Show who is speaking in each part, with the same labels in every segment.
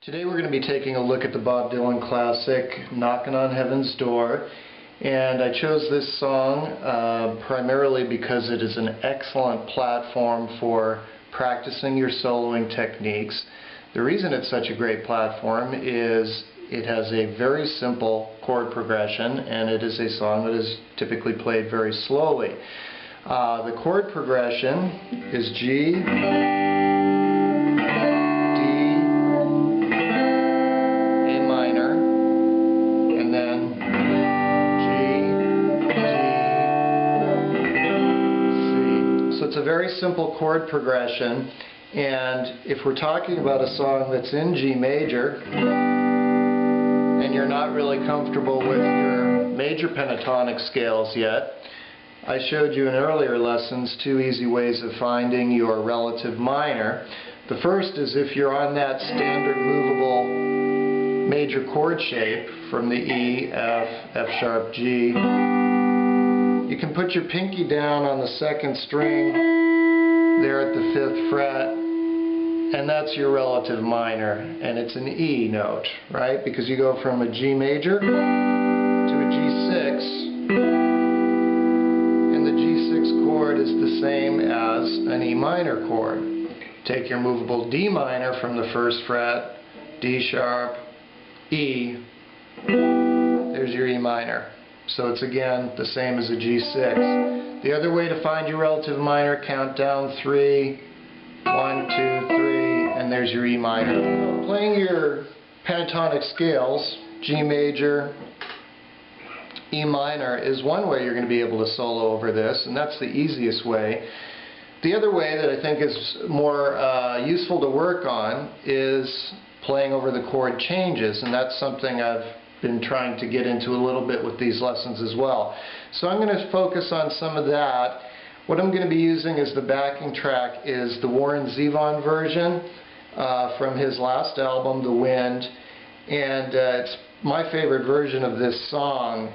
Speaker 1: Today we're going to be taking a look at the Bob Dylan classic, Knockin' on Heaven's Door. And I chose this song primarily because it is an excellent platform for practicing your soloing techniques. The reason it's such a great platform is it has a very simple chord progression, and it is a song that is typically played very slowly. The chord progression is G, it's a very simple chord progression, and if we're talking about a song that's in G major and you're not really comfortable with your major pentatonic scales yet, I showed you in earlier lessons two easy ways of finding your relative minor. The first is if you're on that standard movable major chord shape from the E, F, F sharp, G. You can put your pinky down on the second string there at the 5th fret, and that's your relative minor, and it's an E note, right? Because you go from a G major to a G6, and the G6 chord is the same as an E minor chord. Take your movable D minor from the 1st fret, D sharp, E, there's your E minor. So it's again the same as a G6. The other way to find your relative minor, count down 3, 1, 2, 3, and there's your E minor. Playing your pentatonic scales, G major, E minor, is one way you're going to be able to solo over this, and that's the easiest way. The other way that I think is more useful to work on is playing over the chord changes, and that's something I've been trying to get into a little bit with these lessons as well. So I'm going to focus on some of that. What I'm going to be using as the backing track is the Warren Zevon version from his last album, The Wind, and it's my favorite version of this song.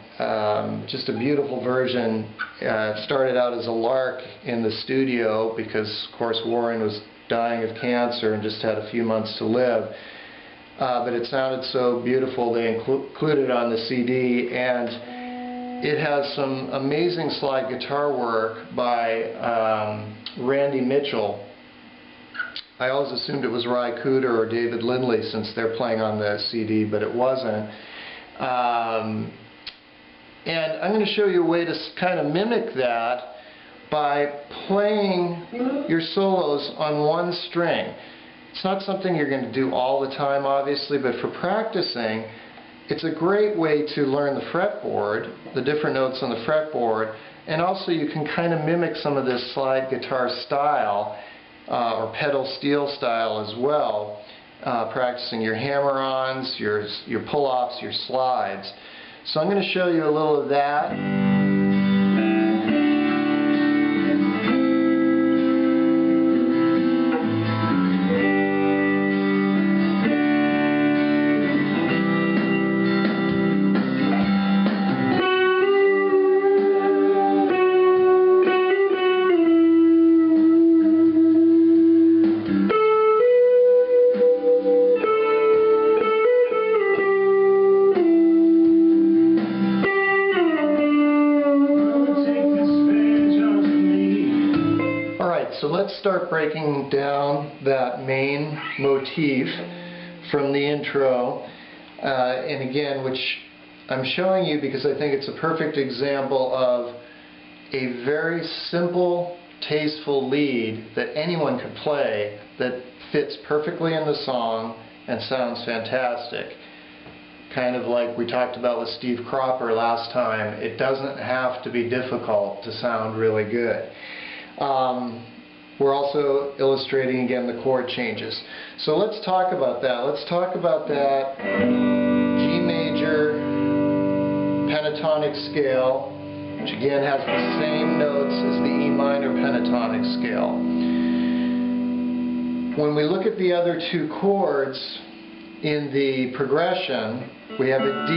Speaker 1: Just a beautiful version. It started out as a lark in the studio because, of course, Warren was dying of cancer and just had a few months to live. But it sounded so beautiful they included it on the CD, and it has some amazing slide guitar work by Randy Mitchell. I always assumed it was Ry Cooder or David Lindley since they're playing on the CD, but it wasn't. And I'm going to show you a way to kind of mimic that by playing your solos on one string. It's not something you're going to do all the time, obviously, but for practicing, it's a great way to learn the fretboard, the different notes on the fretboard, and also you can kind of mimic some of this slide guitar style, or pedal steel style as well, practicing your hammer-ons, your pull-offs, your slides. So I'm going to show you a little of that. So let's start breaking down that main motif from the intro, and again, which I'm showing you because I think it's a perfect example of a very simple, tasteful lead that anyone could play that fits perfectly in the song and sounds fantastic. Kind of like we talked about with Steve Cropper last time, it doesn't have to be difficult to sound really good. We're also illustrating again the chord changes. So let's talk about that. Let's talk about that G major pentatonic scale, which again has the same notes as the E minor pentatonic scale. When we look at the other two chords in the progression, we have a D,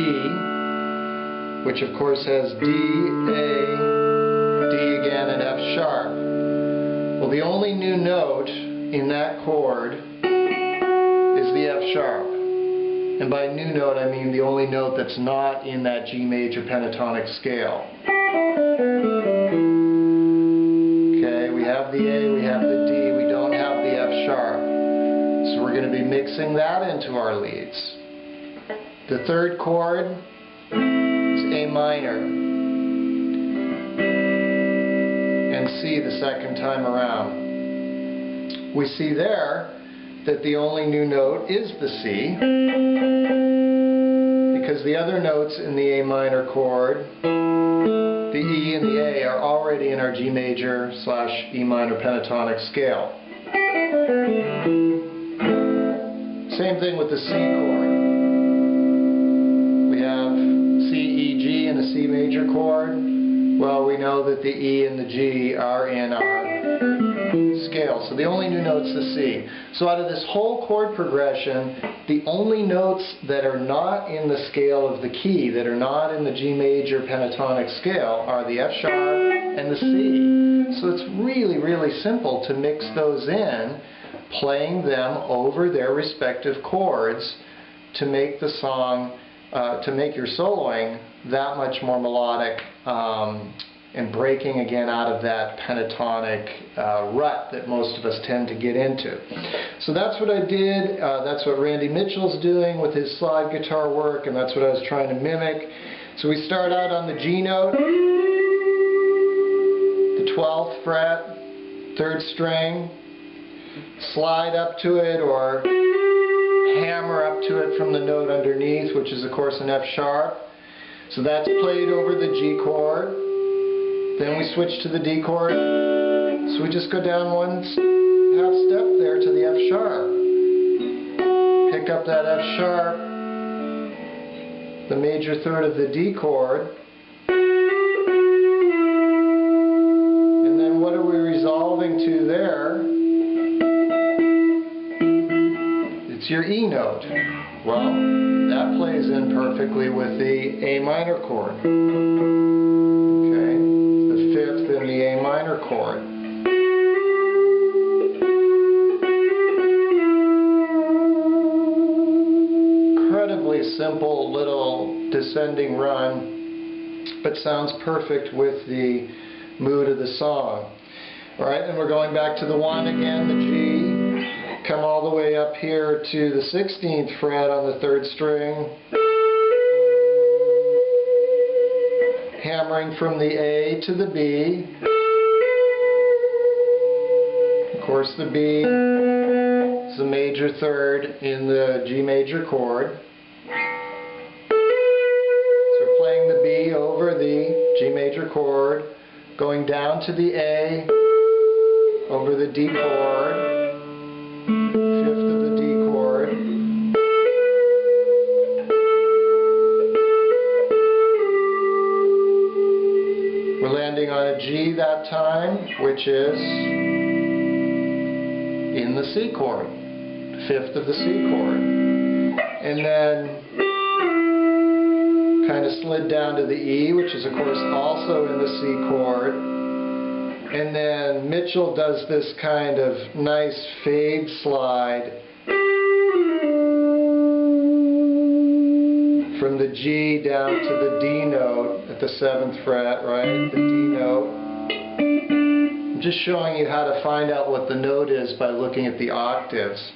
Speaker 1: which of course has D, A, D again, and F sharp. Well, the only new note in that chord is the F sharp. And by new note, I mean the only note that's not in that G major pentatonic scale. Okay, we have the A, we have the D, we don't have the F sharp. So we're going to be mixing that into our leads. The third chord is A minor and C the second time around. We see there that the only new note is the C, because the other notes in the A minor chord, the E and the A, are already in our G major / E minor pentatonic scale. Same thing with the C chord. We have C, E, G in a C major chord. Well, we know that the E and the G are in our scale, so the only new note's the C. So out of this whole chord progression, the only notes that are not in the scale of the key, that are not in the G major pentatonic scale, are the F sharp and the C. So it's really, really simple to mix those in, playing them over their respective chords to make the song, to make your soloing that much more melodic, and breaking again out of that pentatonic rut that most of us tend to get into. So that's what I did, that's what Randy Mitchell's doing with his slide guitar work, and that's what I was trying to mimic. So we start out on the G note, the 12th fret, 3rd string, slide up to it or hammer up to it from the note underneath, which is of course an F sharp. So that's played over the G chord. Then we switch to the D chord, so we just go down one half step there to the F sharp. Pick up that F sharp, the major third of the D chord, and then what are we resolving to there? It's your E note. Well, that plays in perfectly with the A minor chord. In the A minor chord. Incredibly simple little descending run, but sounds perfect with the mood of the song. Alright, and we're going back to the 1 again, the G. Come all the way up here to the 16th fret on the 3rd string. Hammering from the A to the B. Of course, the B is the major third in the G major chord. So we're playing the B over the G major chord, going down to the A, over the D chord, 5th of the D chord. We're landing on a G that time, which is in the C chord, 5th of the C chord. And then kind of slid down to the E, which is of course also in the C chord. And then Mitchell does this kind of nice fade slide from the G down to the D note at the 7th fret, right? The D note. I'm just showing you how to find out what the note is by looking at the octaves.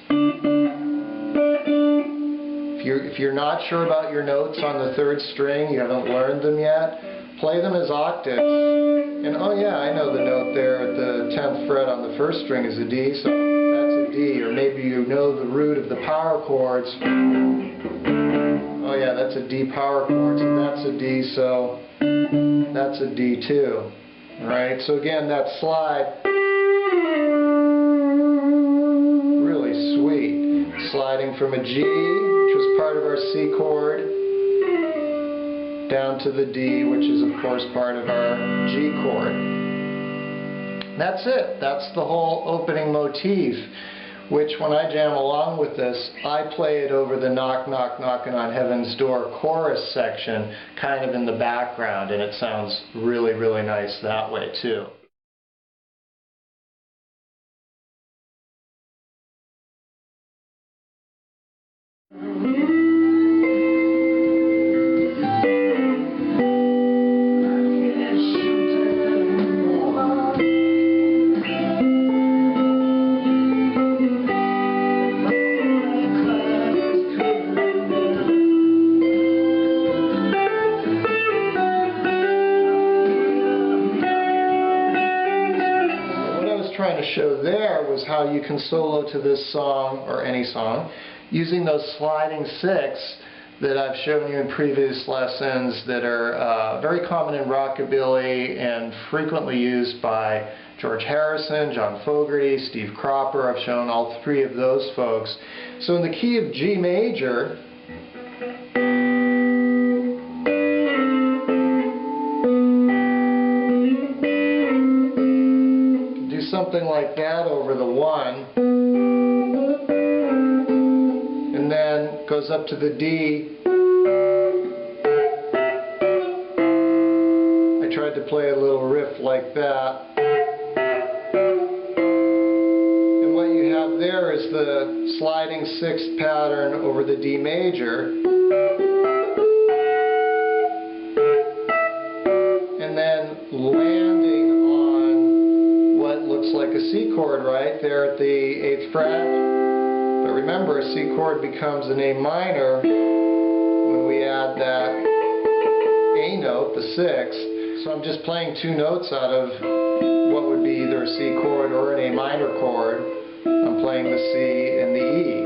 Speaker 1: If you're not sure about your notes on the 3rd string, you haven't learned them yet, play them as octaves. And oh yeah, I know the note there at the 10th fret on the 1st string is a D, so that's a D. Or maybe you know the root of the power chords. Oh yeah, that's a D power chord, so that's a D, so that's a D too. Alright, so again, that slide, really sweet. Sliding from a G, which was part of our C chord, down to the D, which is of course part of our G chord. That's it. That's the whole opening motif, which when I jam along with this, I play it over the knock, knock, knocking on heaven's door chorus section, kind of in the background, and it sounds really, really nice that way too. there was how you can solo to this song, or any song, using those sliding sixths that I've shown you in previous lessons that are very common in rockabilly and frequently used by George Harrison, John Fogerty, Steve Cropper. I've shown all three of those folks. So in the key of G major, do something like that over the 1, and then goes up to the D. I tried to play a little riff like that. And what you have there is the sliding sixth pattern over the D major. And then landing on what looks like a C chord right there at the 8th fret. But remember, a C chord becomes an A minor when we add that A note, the 6th. So I'm just playing two notes out of what would be either a C chord or an A minor chord. I'm playing the C and the E.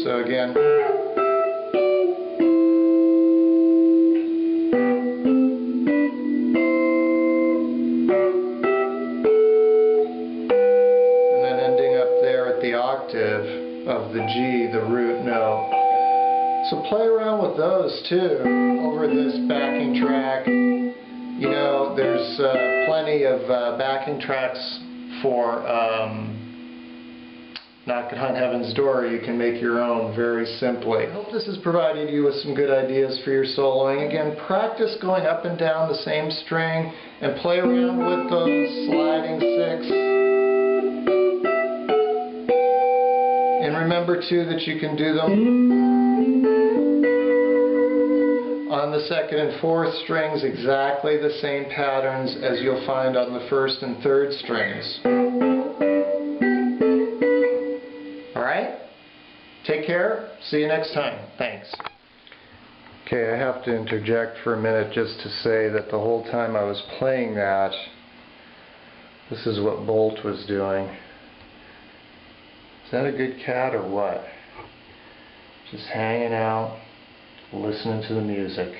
Speaker 1: So again, and then ending up there at the octave of the G, the root note. So play around with those too over this backing track. You know, there's plenty of backing tracks for Knockin' on Heaven's Door. You can make your own very simply. I hope this has provided you with some good ideas for your soloing. Again, practice going up and down the same string and play around with those sliding sixths. And remember too that you can do them on the 2nd and 4th strings, exactly the same patterns as you'll find on the 1st and 3rd strings. Alright? Take care. See you next time. Thanks. Okay, I have to interject for a minute just to say that the whole time I was playing that, this is what Bolt was doing. Is that a good cat or what? Just hanging out, listening to the music.